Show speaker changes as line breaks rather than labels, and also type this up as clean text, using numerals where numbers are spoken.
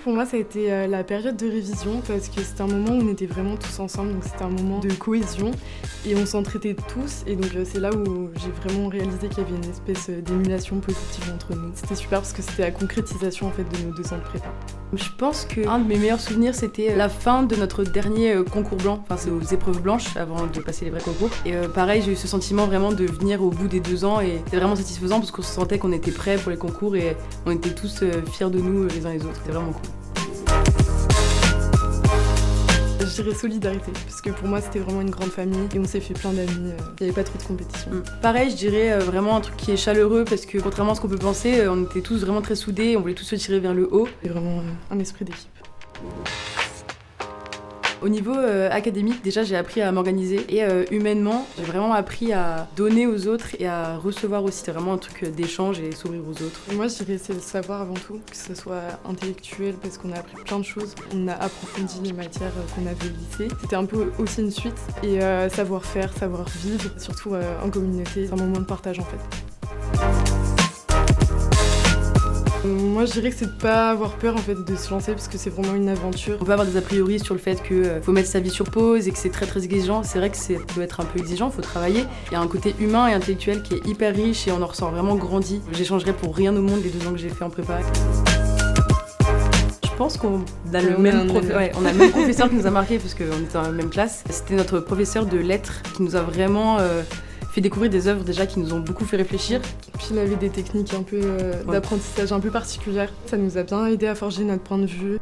pour moi, ça a été la période de révision parce que c'était un moment où on était vraiment tous ensemble, donc c'était un moment de cohésion et on s'entraidait tous et donc c'est là où j'ai vraiment réalisé qu'il y avait une espèce d'émulation positive entre nous. C'était super parce que c'était la concrétisation en fait de nos 2 ans de prépa.
Je pense qu'un de mes meilleurs souvenirs, c'était la fin de notre dernier concours blanc, enfin c'est aux épreuves blanches avant de passer les vrais concours. Et pareil, j'ai eu ce sentiment vraiment de venir au bout des 2 ans et c'était vraiment satisfaisant parce qu'on se sentait qu'on était prêts pour les concours et on était tous fiers de nous les uns les autres. C'était vraiment cool.
Je dirais solidarité, parce que pour moi c'était vraiment une grande famille et on s'est fait plein d'amis, il n'y avait pas trop de compétition.
Pareil, je dirais vraiment un truc qui est chaleureux parce que contrairement à ce qu'on peut penser, on était tous vraiment très soudés, on voulait tous se tirer vers le haut.
C'est vraiment un esprit d'équipe.
Au niveau académique, déjà j'ai appris à m'organiser et humainement, j'ai vraiment appris à donner aux autres et à recevoir aussi. C'était vraiment un truc d'échange et s'ouvrir aux autres.
Moi je dirais c'est le savoir avant tout, que ce soit intellectuel parce qu'on a appris plein de choses. On a approfondi les matières qu'on avait au lycée. C'était un peu aussi une suite et savoir-faire, savoir-vivre, surtout en communauté. C'est un moment de partage en fait. Moi je dirais que c'est de pas avoir peur en fait de se lancer parce que c'est vraiment une aventure.
On peut avoir des a priori sur le fait qu'il faut mettre sa vie sur pause et que c'est très très exigeant. C'est vrai que ça peut être un peu exigeant, il faut travailler. Il y a un côté humain et intellectuel qui est hyper riche et on en ressent vraiment grandi. J'échangerais pour rien au monde les 2 ans que j'ai fait en prépa. Je pense qu'on a le même professeur qui nous a marqué parce qu'on était dans la même classe. C'était notre professeur de lettres qui nous a vraiment fait découvrir des œuvres déjà qui nous ont beaucoup fait réfléchir.
Puis il avait des techniques un peu d'apprentissage un peu particulières. Ça nous a bien aidé à forger notre point de vue.